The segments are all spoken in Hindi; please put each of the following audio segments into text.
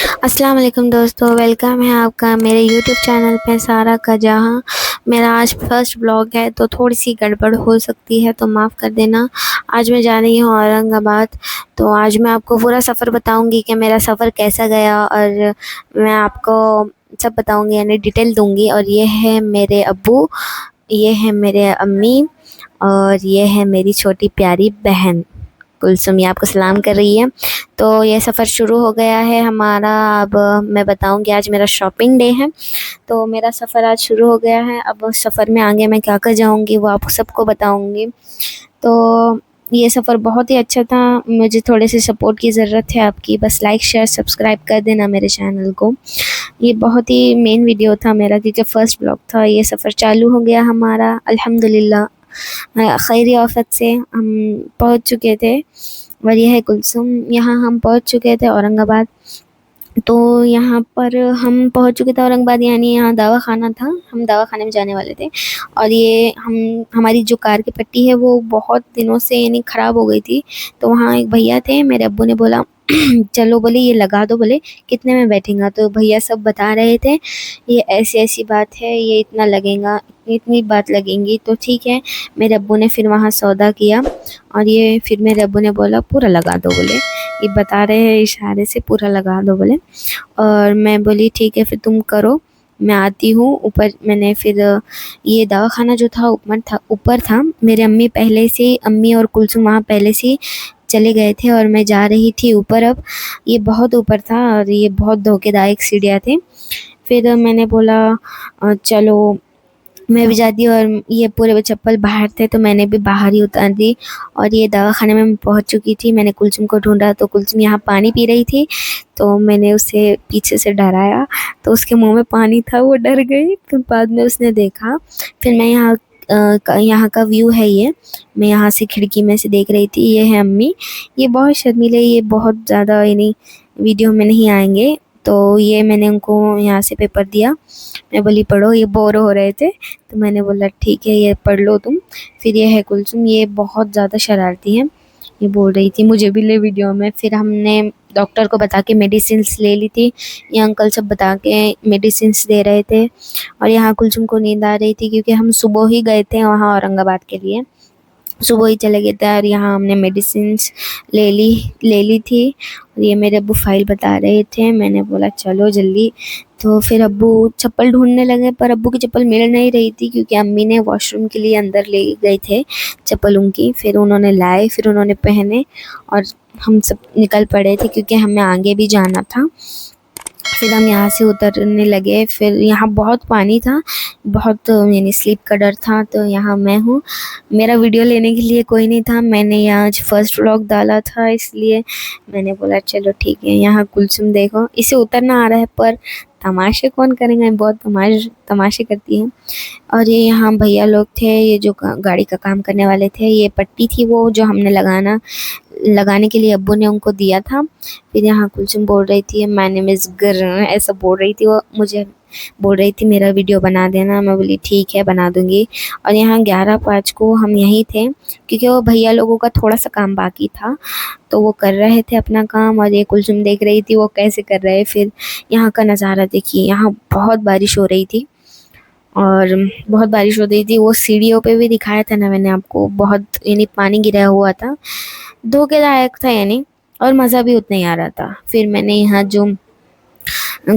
अस्सलाम वालेकुम दोस्तों, वेलकम है आपका मेरे यूट्यूब चैनल पे सारा का जहां। मेरा आज फर्स्ट ब्लॉग है तो थोड़ी सी गड़बड़ हो सकती है तो माफ़ कर देना। आज मैं जा रही हूँ औरंगाबाद। तो आज मैं आपको पूरा सफ़र बताऊंगी कि मेरा सफ़र कैसा गया, और मैं आपको सब बताऊंगी, यानी डिटेल दूंगी। और ये है मेरे अब्बू, ये है मेरे अम्मी, और ये है मेरी छोटी प्यारी बहन कुलसुम, ये आपको सलाम कर रही है। तो ये सफ़र शुरू हो गया है हमारा। अब मैं बताऊंगी, आज मेरा शॉपिंग डे है। तो मेरा सफ़र आज शुरू हो गया है। अब सफ़र में आगे मैं क्या कर जाऊंगी वो आप सबको बताऊंगी। तो ये सफ़र बहुत ही अच्छा था। मुझे थोड़े से सपोर्ट की ज़रूरत है आपकी, बस लाइक शेयर सब्सक्राइब कर देना मेरे चैनल को। ये बहुत ही मेन वीडियो था मेरा, क्योंकि फ़र्स्ट ब्लॉग था। ये सफ़र चालू हो गया हमारा अल्हम्दुलिल्लाह। खैर आफत से हम पहुंच चुके थे। और यह है कुलसुम, यहाँ हम पहुंच चुके थे औरंगाबाद। तो यहाँ पर हम पहुंच चुके थे औरंगाबाद, यानी यहाँ दवा खाना था, हम दवा खाने में जाने वाले थे। और ये हमारी जो कार की पट्टी है वो बहुत दिनों से यानी ख़राब हो गई थी। तो वहाँ एक भैया थे, मेरे अब्बू ने बोला चलो, बोले ये लगा दो, बोले कितने में बैठेगा। तो भैया सब बता रहे थे, ये ऐसी ऐसी बात है, ये इतना लगेगा, इतनी इतनी बात लगेंगी। तो ठीक है, मेरे अब्बू ने फिर वहाँ सौदा किया। और ये फिर मेरे अब्बू ने बोला पूरा लगा दो, बोले ये बता रहे हैं इशारे से, पूरा लगा दो बोले। और मैं बोली ठीक है, फिर तुम करो, मैं आती हूँ ऊपर। मैंने फिर ये दवाखाना जो था ऊपर था। मेरे अम्मी पहले से, अम्मी और कुलसुम वहाँ पहले से ही चले गए थे, और मैं जा रही थी ऊपर। अब ये बहुत ऊपर था और ये बहुत धोखेदायक सीढ़ियाँ थे। फिर मैंने बोला चलो मैं भी जाती, और ये पूरे चप्पल बाहर थे तो मैंने भी बाहर ही उतार दी। और ये दवाखाने में मैं पहुंच चुकी थी। मैंने कुलसुम को ढूंढा तो कुलसुम यहाँ पानी पी रही थी। तो मैंने उसे पीछे से डराया तो उसके मुंह में पानी था, वो डर गई। फिर बाद में उसने देखा। फिर मैं यहाँ का व्यू है ये, मैं यहाँ से खिड़की में से देख रही थी। ये है अम्मी, ये बहुत शर्मीले, ये बहुत ज़्यादा यानी वीडियो में नहीं आएंगे। तो ये मैंने उनको यहाँ से पेपर दिया, मैं बोली पढ़ो, ये बोर हो रहे थे तो मैंने बोला ठीक है ये पढ़ लो तुम। फिर ये है कुलसुम, ये बहुत ज़्यादा शरारती है, ये बोल रही थी मुझे भी ले वीडियो में। फिर हमने डॉक्टर को बता के मेडिसिन्स ले ली थी। ये अंकल सब बता के मेडिसिन्स दे रहे थे। और यहाँ कुलसुम को नींद आ रही थी, क्योंकि हम सुबह ही गए थे वहाँ औरंगाबाद के लिए, सुबह ही चले गए थे। और यहाँ हमने मेडिसिन्स ले ली थी। और ये मेरे अब्बू फाइल बता रहे थे, मैंने बोला चलो जल्दी। तो फिर अब्बू चप्पल ढूंढने लगे, पर अब्बू की चप्पल मिल नहीं रही थी, क्योंकि अम्मी ने वॉशरूम के लिए अंदर ले गए थे चप्पल उनकी। फिर उन्होंने लाए, फिर उन्होंने पहने, और हम सब निकल पड़े थे, क्योंकि हमें आगे भी जाना था। फिर हम यहाँ से उतरने लगे। फिर यहाँ बहुत पानी था, बहुत यानी स्लिप का डर था। तो यहाँ मैं हूँ, मेरा वीडियो लेने के लिए कोई नहीं था। मैंने यहाँ आज फर्स्ट व्लॉग डाला था, इसलिए मैंने बोला चलो ठीक है। यहाँ कुलसुम देखो, इसे उतरना आ रहा है, पर तमाशे कौन करेंगे, बहुत तमाशे करती है। और ये यहाँ भैया लोग थे, ये जो गाड़ी का काम करने वाले थे। ये पट्टी थी वो जो हमने लगाने के लिए अब्बू ने उनको दिया था। फिर यहाँ कुलसुम बोल रही थी माय नेम इज़ गर, ऐसा बोल रही थी वो, मुझे बोल रही थी मेरा वीडियो बना देना। मैं बोली ठीक है बना दूँगी। और यहाँ 11:05 को हम यहीं थे, क्योंकि वो भैया लोगों का थोड़ा सा काम बाकी था, तो वो कर रहे थे अपना काम। और ये कुलसुम देख रही थी वो कैसे कर रहे। फिर यहाँ का नज़ारा देखिए, यहाँ बहुत बारिश हो रही थी, और बहुत बारिश हो रही थी। वो सीढ़ियों पे भी दिखाया था ना मैंने आपको, बहुत यानी पानी गिरा हुआ था, धोखेदायक था यानी, और मज़ा भी उतना ही आ रहा था। फिर मैंने यहाँ जो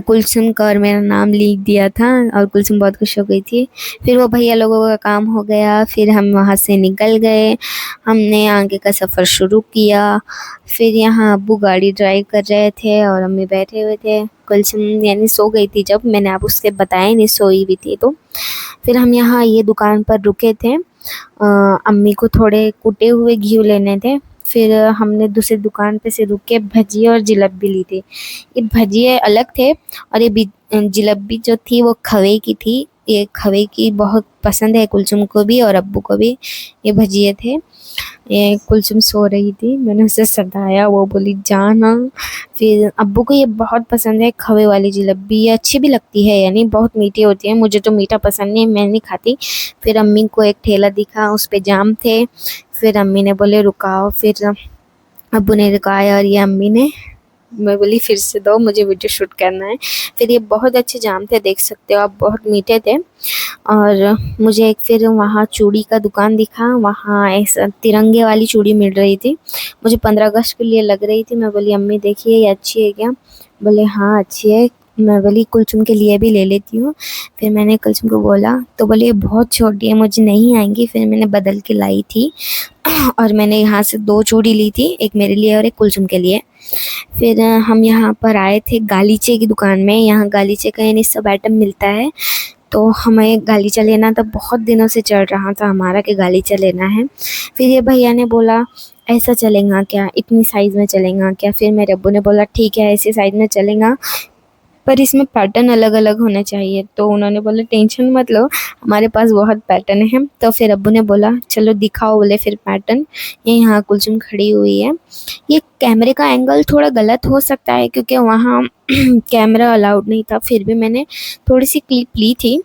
कुलसुम का और मेरा नाम लिख दिया था, और कुलसुम बहुत खुश हो गई थी। फिर वो भैया लोगों का काम हो गया, फिर हम वहाँ से निकल गए, हमने आगे का सफ़र शुरू किया। फिर यहाँ अब्बू गाड़ी ड्राइव कर रहे थे और अम्मी बैठे हुए थे। कुलसुम यानी सो गई थी, जब मैंने आप उसके बताया नहीं, सोई भी थी। तो फिर हम यहाँ ये दुकान पर रुके थे, अम्मी को थोड़े कुटे हुए घी लेने थे। फिर हमने दूसरी दुकान पे से रुक के भजिए और जलेबी ली थी। ये भजिए अलग थे, और ये जलेबी जो थी वो खवे की थी। ये खवे की बहुत पसंद है कुलसुम को भी और अब्बू को भी। ये भजिए थे। ये कुलसुम सो रही थी, मैंने उसे सताया, वो बोली जाना। फिर अब्बू को ये बहुत पसंद है खवे वाली जलेबी, ये अच्छी भी लगती है, यानी बहुत मीठी होती है। मुझे तो मीठा पसंद नहीं, मैं नहीं खाती। फिर अम्मी को एक ठेला दिखा, उस पे जाम थे। फिर अम्मी ने बोले रुकाओ, फिर अब्बू ने रुकाया, और ये अम्मी ने मैं बोली फिर से दो, मुझे वीडियो शूट करना है। फिर ये बहुत अच्छे जाम थे, देख सकते हो आप, बहुत मीठे थे। और मुझे एक फिर वहाँ चूड़ी का दुकान दिखा, वहाँ ऐसा तिरंगे वाली चूड़ी मिल रही थी, मुझे 15 अगस्त के लिए लग रही थी। मैं बोली अम्मी देखिए ये अच्छी है क्या? बोले हाँ अच्छी है। मैं बोली कुलसुम के लिए भी ले लेती हूँ। फिर मैंने कुलसुम को बोला तो बोली ये बहुत छोटी है, मुझे नहीं आएंगी। फिर मैंने बदल के लाई थी और मैंने यहाँ से 2 चूड़ी ली थी, एक मेरे लिए और एक कुलसुम के लिए। फिर हम यहाँ पर आए थे गालीचे की दुकान में। यहाँ गालीचे का यानी सब आइटम मिलता है, तो हमें गालीचा लेना था, बहुत दिनों से चल रहा था हमारा कि गालीचा लेना है। फिर ये भैया ने बोला ऐसा चलेगा क्या, इतनी साइज़ में चलेगा क्या? फिर मेरे अब्बू ने बोला ठीक है ऐसे साइज़ में चलेगा, पर इसमें पैटर्न अलग अलग होने चाहिए। तो उन्होंने बोला टेंशन मत लो, हमारे पास बहुत पैटर्न है। तो फिर अब्बू ने बोला चलो दिखाओ, बोले फिर पैटर्न। ये यहाँ कुलसुम खड़ी हुई है। ये कैमरे का एंगल थोड़ा गलत हो सकता है क्योंकि वहाँ कैमरा अलाउड नहीं था, फिर भी मैंने थोड़ी सी क्लिप ली थी।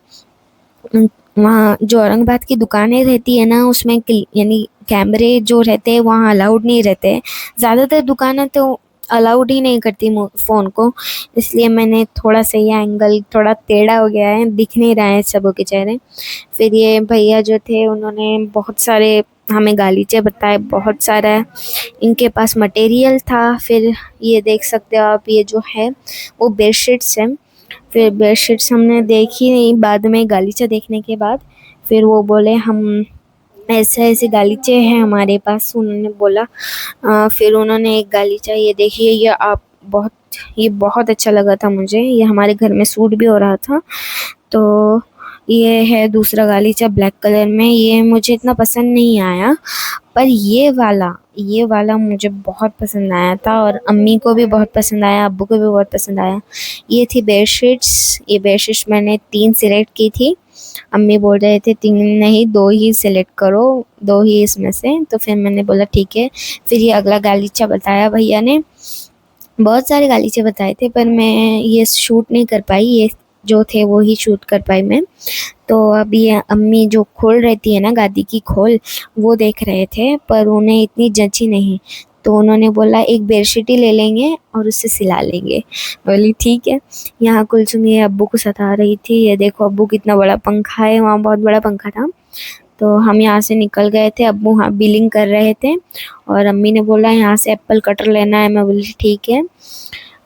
वहाँ जो औरंगाबाद की दुकानें रहती है ना, उसमें यानी कैमरे जो रहते हैं वहाँ अलाउड नहीं रहते। ज़्यादातर दुकानें तो अलाउड ही नहीं करती फ़ोन को, इसलिए मैंने थोड़ा सा ये एंगल थोड़ा टेढ़ा हो गया है, दिख नहीं रहा है सबों के चेहरे। फिर ये भैया जो थे उन्होंने बहुत सारे हमें गालीचे बताए, बहुत सारा इनके पास मटेरियल था। फिर ये देख सकते हो आप, ये जो है वो बेडशीट्स हैं। फिर बेडशीट्स हमने देखी नहीं, बाद में गालीचा देखने के बाद फिर वो बोले हम ऐसे ऐसे गालीचे हैं हमारे पास, उन्होंने बोला। फिर उन्होंने एक गालीचा ये देखिए, ये बहुत अच्छा लगा था मुझे, ये हमारे घर में सूट भी हो रहा था। तो ये है दूसरा गालीचा ब्लैक कलर में, ये मुझे इतना पसंद नहीं आया, पर ये वाला मुझे बहुत पसंद आया था और अम्मी को भी बहुत पसंद आया, अब्बू को भी बहुत पसंद आया। ये थी बेडशीट्स, ये बेडशीट्स मैंने 3 सिलेक्ट की थी। अम्मी बोल रहे थे 3 नहीं 2 ही सिलेक्ट करो, 2 ही इसमें से। तो फिर मैंने बोला ठीक है। फिर ये अगला गालीचा बताया भैया ने, बहुत सारे गालीचे बताए थे पर मैं ये शूट नहीं कर पाई, ये जो थे वो ही शूट कर पाई मैं। तो अभी ये अम्मी जो खोल रहती है ना गादी की खोल, वो देख रहे थे पर उन्हें इतनी जची नहीं, तो उन्होंने बोला एक बेडशीट ही ले लेंगे और उससे सिला लेंगे। बोली ठीक है। यहाँ कुलसुम ये अब्बू को सता रही थी, ये देखो अब्बू कितना बड़ा पंखा है, वहाँ बहुत बड़ा पंखा था। तो हम यहाँ से निकल गए थे, अब्बू हाँ बिलिंग कर रहे थे और अम्मी ने बोला यहाँ से एप्पल कटर लेना है। मैं बोली ठीक है।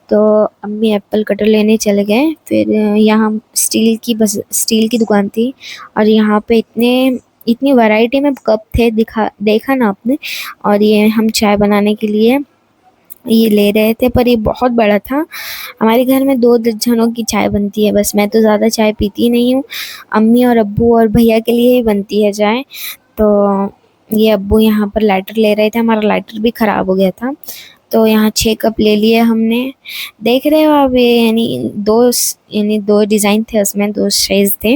तो अम्मी एप्पल कटर लेने चले गए। फिर यहाँ स्टील की दुकान थी और यहाँ पे इतनी वैरायटी में कप थे, देखा ना आपने। और ये हम चाय बनाने के लिए ये ले रहे थे, पर ये बहुत बड़ा था। हमारे घर में 2 जनों की चाय बनती है बस, मैं तो ज़्यादा चाय पीती नहीं हूँ, अम्मी और अब्बू और भैया के लिए ही बनती है चाय। तो ये अब्बू यहाँ पर लाइटर ले रहे थे, हमारा लाइटर भी ख़राब हो गया था। तो यहाँ 6 कप ले लिए हमने। देख रहे हो आप, ये यानी 2 डिज़ाइन थे उसमें, 2 साइज़ थे,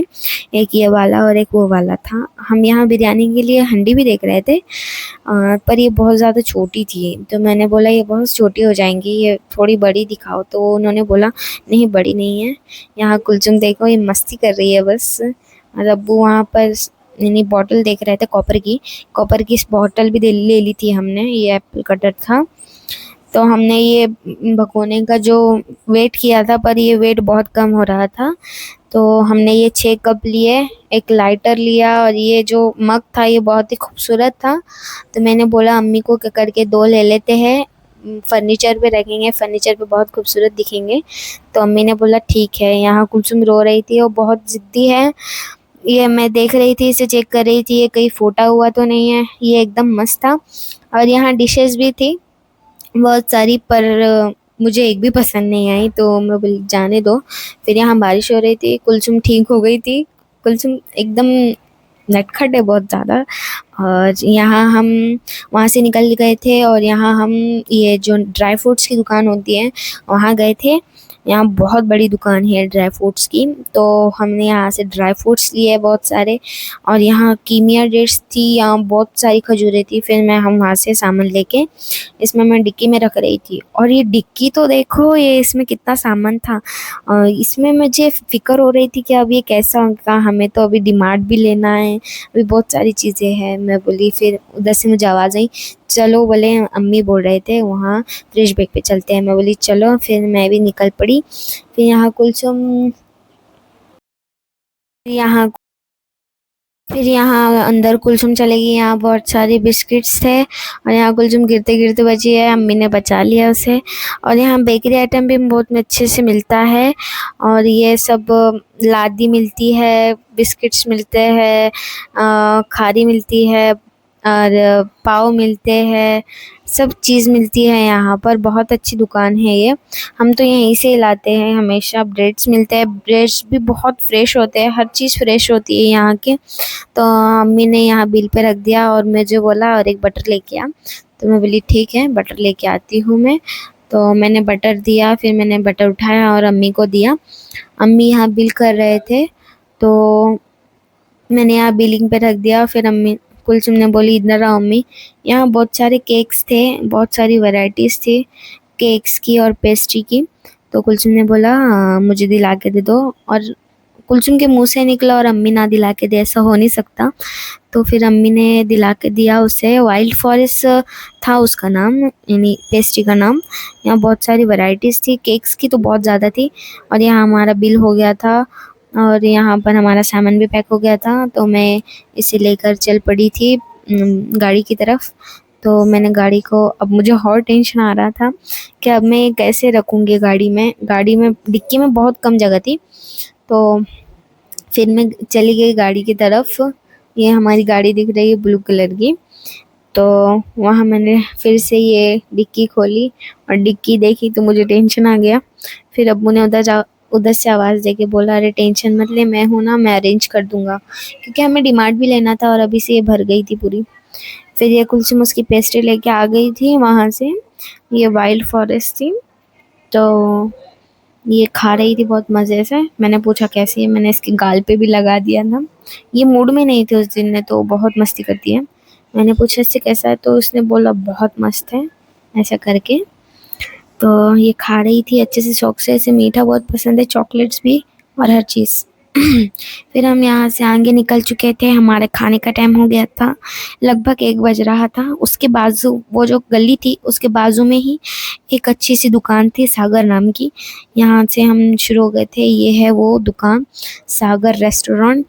एक ये वाला और एक वो वाला था। हम यहाँ बिरयानी के लिए हंडी भी देख रहे थे, पर ये बहुत ज़्यादा छोटी थी, तो मैंने बोला ये बहुत छोटी हो जाएंगी, ये थोड़ी बड़ी दिखाओ। तो उन्होंने बोला नहीं बड़ी नहीं है। यहाँ कुलसुम देखो ये मस्ती कर रही है बस, और अब्बू वहाँ पर यानी बॉटल देख रहे थे कॉपर की बॉटल भी ले ली थी हमने। ये एप्पल कटर था, तो हमने ये भगोने का जो वेट किया था, पर ये वेट बहुत कम हो रहा था, तो हमने ये 6 कप लिए, एक लाइटर लिया और ये जो मग था ये बहुत ही खूबसूरत था। तो मैंने बोला अम्मी को कि करके 2 ले लेते हैं, फर्नीचर पे रखेंगे, फर्नीचर पे बहुत खूबसूरत दिखेंगे। तो अम्मी ने बोला ठीक है। यहाँ कुलसुम रो रही थी, वो बहुत ज़िद्दी है, ये मैं देख रही थी, इसे चेक कर रही थी ये कहीं फूटा हुआ तो नहीं है। ये एकदम मस्त था। और यहाँ डिशेस भी थी बहुत सारी, पर मुझे एक भी पसंद नहीं आई, तो मैं बोली जाने दो। फिर यहाँ बारिश हो रही थी, कुलसुम ठीक हो गई थी, कुलसुम एकदम नटखट है बहुत ज़्यादा। और यहाँ हम वहाँ से निकल गए थे और यहाँ हम ये जो ड्राई फ्रूट्स की दुकान होती है वहाँ गए थे। यहाँ बहुत बड़ी दुकान है ड्राई फ्रूट्स की, तो हमने यहाँ से ड्राई फ्रूट्स लिए बहुत सारे। और यहाँ कीमिया डेट्स थी, यहाँ बहुत सारी खजूरें थी। फिर हम वहाँ से सामान लेके इसमें मैं डिक्की में रख रही थी, और ये डिक्की तो देखो ये इसमें कितना सामान था। इसमें मुझे फ़िक्र हो रही थी कि अब ये कैसा होगा, हमें तो अभी डिमार्ट भी लेना है, अभी बहुत सारी चीज़ें हैं। मैं बोली, फिर उधर से मुझे आवाज़ आई चलो बोले, अम्मी बोल रहे थे वहाँ फ्रेश बैग पे चलते हैं। मैं बोली चलो, फिर मैं भी निकल पड़ी। फिर यहाँ फिर यहाँ अंदर कुलसुम चले गई। यहाँ बहुत सारे बिस्किट्स थे और यहाँ कुलसुम गिरते गिरते बची है, अम्मी ने बचा लिया उसे। और यहाँ बेकरी आइटम भी बहुत अच्छे से मिलता है। और ये सब लादी मिलती है, बिस्किट्स मिलते हैं, खारी मिलती है और पाव मिलते हैं, सब चीज़ मिलती है यहाँ पर। बहुत अच्छी दुकान है ये, हम तो यहीं से ही लाते हैं हमेशा। ब्रेड्स मिलते हैं, ब्रेड्स भी बहुत फ्रेश होते हैं, हर चीज़ फ्रेश होती है यहाँ की। तो अम्मी ने यहाँ बिल पे रख दिया और मुझे बोला और एक बटर लेके आ। तो मैं बोली ठीक है, बटर लेके आती हूँ मैं। तो मैंने बटर दिया, फिर मैंने बटर उठाया और अम्मी को दिया। अम्मी यहाँ बिल कर रहे थे, तो मैंने यहाँ बिलिंग पे रख दिया। फिर अम्मी कुलसुम ने बोली इधर आओ अम्मी। यहाँ बहुत सारे केक्स थे, बहुत सारी वैरायटीज़ थी केक्स की और पेस्ट्री की। तो कुलसुम ने बोला मुझे दिला के दे दो। और कुलसुम के मुंह से निकला और अम्मी ना दिला के दे, ऐसा हो नहीं सकता। तो फिर अम्मी ने दिला के दिया उसे। वाइल्ड फॉरेस्ट था उसका नाम, यानी पेस्ट्री का नाम। यहाँ बहुत सारी वैरायटीज़ थी, केक्स की तो बहुत ज़्यादा थी। और यहाँ हमारा बिल हो गया था और यहाँ पर हमारा सामान भी पैक हो गया था। तो मैं इसे लेकर चल पड़ी थी गाड़ी की तरफ। तो मैंने गाड़ी को, अब मुझे और टेंशन आ रहा था कि अब मैं कैसे रखूँगी गाड़ी में डिक्की में बहुत कम जगह थी। तो फिर मैं चली गई गाड़ी की तरफ। ये हमारी गाड़ी दिख रही है ब्लू कलर की। तो वहाँ मैंने फिर से ये डिक्की खोली और डिक्की देखी तो मुझे टेंशन आ गया। फिर अब्बू ने उधर से आवाज़ दे के बोला अरे टेंशन मत ले, मैं हूँ ना, मैं अरेंज कर दूँगा। क्योंकि हमें डिमांड भी लेना था और अभी से ये भर गई थी पूरी। फिर ये कुलसुम उसकी पेस्ट्री लेके आ गई थी वहाँ से। ये वाइल्ड फॉरेस्ट थी, तो ये खा रही थी बहुत मज़े से। मैंने पूछा कैसी है, मैंने इसके गाल पे भी लगा दिया था। ये मूड में नहीं थी उस दिन में, तो बहुत मस्ती करती है। मैंने पूछा इससे कैसा है, तो उसने बोला बहुत मस्त है, ऐसा करके। तो ये खा रही थी अच्छे से शौक से, इसे मीठा बहुत पसंद है, चॉकलेट्स भी और हर चीज़। फिर हम यहाँ से आगे निकल चुके थे, हमारे खाने का टाइम हो गया था, लगभग 1 बज रहा था। उसके बाजू, वो जो गली थी उसके बाजू में ही एक अच्छी सी दुकान थी सागर नाम की। यहाँ से हम शुरू हो गए थे, ये है वो दुकान, सागर रेस्टोरेंट।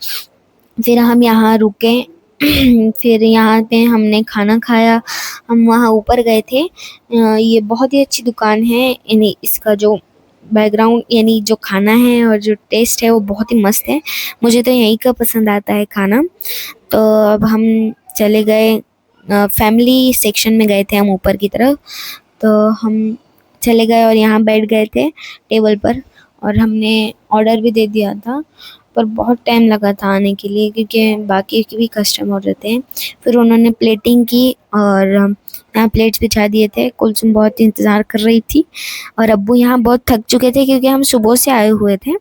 फिर हम यहाँ रुके। फिर यहाँ पे हमने खाना खाया। हम वहाँ ऊपर गए थे। ये बहुत ही अच्छी दुकान है, यानी इसका जो बैकग्राउंड, यानी जो खाना है और जो टेस्ट है वो बहुत ही मस्त है। मुझे तो यहीं का पसंद आता है खाना। तो अब हम चले गए, फैमिली सेक्शन में गए थे हम ऊपर की तरफ। तो हम चले गए और यहाँ बैठ गए थे टेबल पर और हमने ऑर्डर भी दे दिया था। पर बहुत टाइम लगा था आने के लिए, क्योंकि बाकी के भी कस्टमर रहते हैं। फिर उन्होंने प्लेटिंग की और यहाँ प्लेट्स बिछा दिए थे। कुलसुम बहुत इंतज़ार कर रही थी और अब्बू यहाँ बहुत थक चुके थे क्योंकि हम सुबह से आए हुए थे।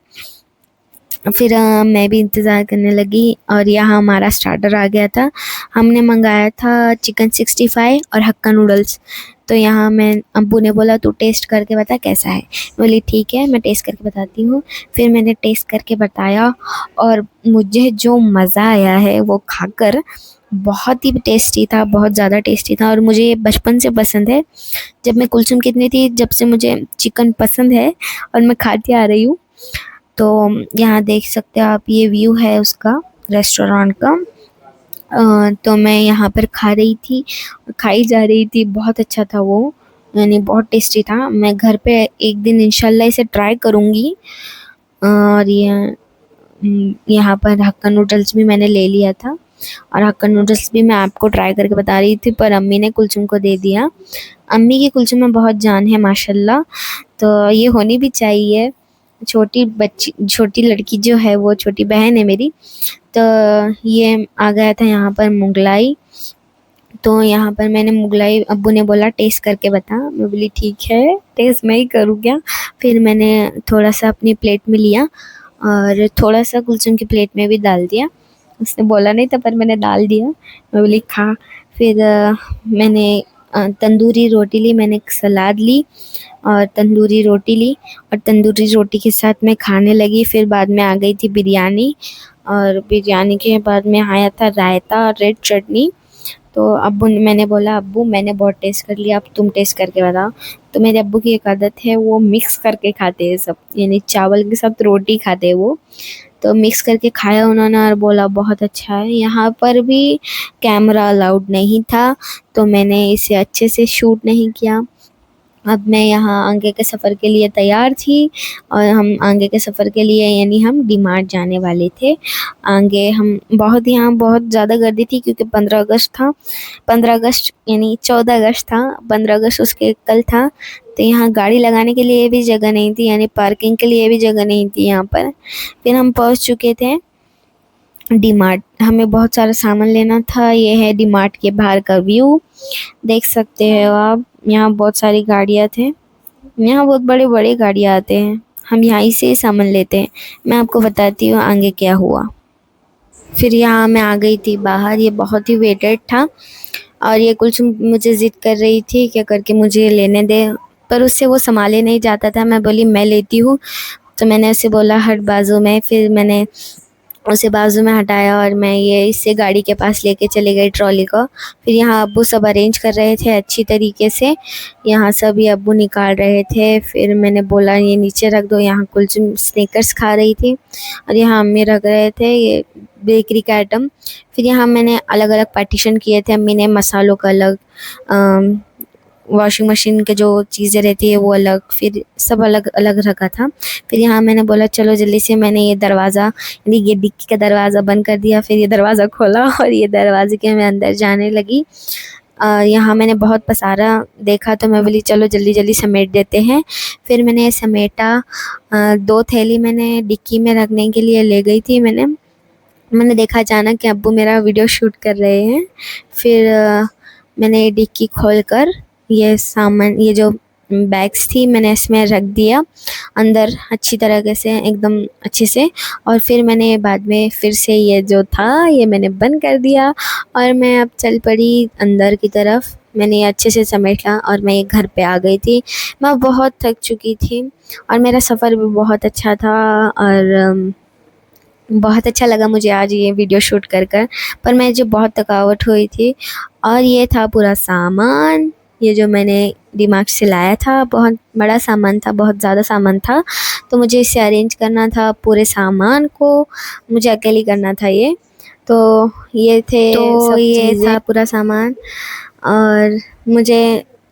फिर मैं भी इंतज़ार करने लगी और यहाँ हमारा स्टार्टर आ गया था। हमने मंगाया था चिकन 65 और हक्का नूडल्स। तो यहाँ मैं, अब्बू ने बोला तू टेस्ट करके बता कैसा है। बोली ठीक है, मैं टेस्ट करके बताती हूँ। फिर मैंने टेस्ट करके बताया और मुझे जो मज़ा आया है वो खाकर, बहुत ही टेस्टी था, बहुत ज़्यादा टेस्टी था। और मुझे ये बचपन से पसंद है, जब मैं कुलसुम कितनी थी जब से मुझे चिकन पसंद है और मैं खाती आ रही हूँ। तो यहाँ देख सकते हो आप, ये व्यू है उसका, रेस्टोरेंट का। तो मैं यहाँ पर खा रही थी, खाई जा रही थी, बहुत अच्छा था वो, यानी बहुत टेस्टी था। मैं घर पे एक दिन इंशाल्लाह इसे ट्राई करूँगी। और ये यहाँ पर हक्का नूडल्स भी मैंने ले लिया था और हक्का नूडल्स भी मैं आपको ट्राई करके बता रही थी, पर अम्मी ने कुलसुम को दे दिया। अम्मी की कुलसुम में बहुत जान है माशाल्लाह, तो ये होनी भी चाहिए। छोटी लड़की जो है वो छोटी बहन है मेरी। तो ये आ गया था यहाँ पर मुगलाई। तो यहाँ पर मैंने मुगलाई, अब्बू ने बोला टेस्ट करके बता। मैं बोली ठीक है, टेस्ट मैं ही करूँ क्या। फिर मैंने थोड़ा सा अपनी प्लेट में लिया और थोड़ा सा कुलसुम की प्लेट में भी डाल दिया। उसने बोला नहीं था पर मैंने डाल दिया। मैं बोली खा। फिर मैंने तंदूरी रोटी ली, मैंने एक सलाद ली और तंदूरी रोटी ली और तंदूरी रोटी के साथ मैं खाने लगी। फिर बाद में आ गई थी बिरयानी और बिरयानी के बाद में आया था रायता और रेड चटनी। तो मैंने बोला अब्बू मैंने बहुत टेस्ट कर लिया, अब तुम टेस्ट करके बताओ। तो मेरे अब्बू की एक आदत है, वो मिक्स करके खाते हैं सब, यानी चावल के साथ रोटी खाते हैं वो। तो मिक्स करके खाया उन्होंने और बोला बहुत अच्छा है। यहाँ पर भी कैमरा अलाउड नहीं था, तो मैंने इसे अच्छे से शूट नहीं किया। अब मैं यहाँ आगे के सफ़र के लिए तैयार थी, और हम आगे के सफ़र के लिए यानी हम डीमार्ट जाने वाले थे। आगे हम बहुत यहाँ बहुत ज़्यादा गर्दी थी, क्योंकि 15 अगस्त था। 15 अगस्त यानी 14 अगस्त था, 15 अगस्त उसके कल था। तो यहाँ गाड़ी लगाने के लिए भी जगह नहीं थी, यानी पार्किंग के लिए भी जगह नहीं थी यहाँ पर। फिर हम पहुँच चुके थे डीमार्ट। हमें बहुत सारा सामान लेना था। ये है डीमार्ट के बाहर का व्यू, देख सकते हो आप। यहाँ बहुत सारी गाड़ियाँ थे, यहाँ बहुत बड़े बड़े गाड़ियाँ आते हैं। हम यहाँ से सामान लेते हैं। मैं आपको बताती हूँ आगे क्या हुआ। फिर यहाँ मैं आ गई थी बाहर, ये बहुत ही वेटेड था, और ये कुछ मुझे ज़िद कर रही थी क्या करके मुझे लेने दे, पर उससे वो संभाले नहीं जाता था। मैं बोली मैं लेती हूँ, तो मैंने उसे बोला हट बाजू में। फिर मैंने उसे बाजू में हटाया और मैं ये इससे गाड़ी के पास लेके चली गई ट्रॉली को। फिर यहाँ अब्बू सब अरेंज कर रहे थे अच्छी तरीके से, यहाँ सब ये अब्बू निकाल रहे थे। फिर मैंने बोला ये नीचे रख दो। यहाँ कुलचुम स्निकर्स खा रही थी, और यहाँ अम्मी रख रहे थे ये बेकरी का आइटम। फिर यहाँ मैंने अलग अलग पार्टीशन किए थे। अम्मी ने मसालों का अलग, वॉशिंग मशीन के जो चीज़ें रहती है वो अलग, फिर सब अलग अलग रखा था। फिर यहाँ मैंने बोला चलो जल्दी से, मैंने ये दरवाज़ा यानी ये डिक्की का दरवाज़ा बंद कर दिया। फिर ये दरवाज़ा खोला और ये दरवाजे के मैं अंदर जाने लगी। यहाँ मैंने बहुत पसारा देखा, तो मैं बोली चलो जल्दी जल्दी समेट देते हैं। फिर मैंने समेटा। 2 थैली मैंने डिक्की में रखने के लिए ले गई थी। मैंने देखा अचानक कि अब्बू मेरा वीडियो शूट कर रहे हैं। फिर मैंने डिक्की खोल कर ये सामान, ये जो बैग्स थी, मैंने इसमें रख दिया अंदर अच्छी तरीके से, एकदम अच्छे से। और फिर मैंने बाद में फिर से ये जो था ये मैंने बंद कर दिया, और मैं अब चल पड़ी अंदर की तरफ। मैंने ये अच्छे से समेटा और मैं ये घर पे आ गई थी। मैं बहुत थक चुकी थी, और मेरा सफ़र भी बहुत अच्छा था, और बहुत अच्छा लगा मुझे आज ये वीडियो शूट कर कर। पर मैं जो बहुत थकावट हुई थी। और ये था पूरा सामान, ये जो मैंने डीमार्ट से लाया था, बहुत बड़ा सामान था, बहुत ज़्यादा सामान था। तो मुझे इसे अरेंज करना था, पूरे सामान को मुझे अकेले करना था ये। तो ये थे सब ये था पूरा सामान। और मुझे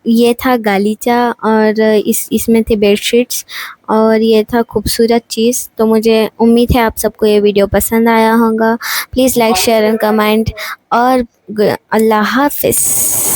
ये था गालीचा, और इसमें थे बेडशीट्स, और ये था खूबसूरत चीज़। तो मुझे उम्मीद है आप सबको ये वीडियो पसंद आया होगा। Please like share and comment, और अल्लाह हाफ़िज़।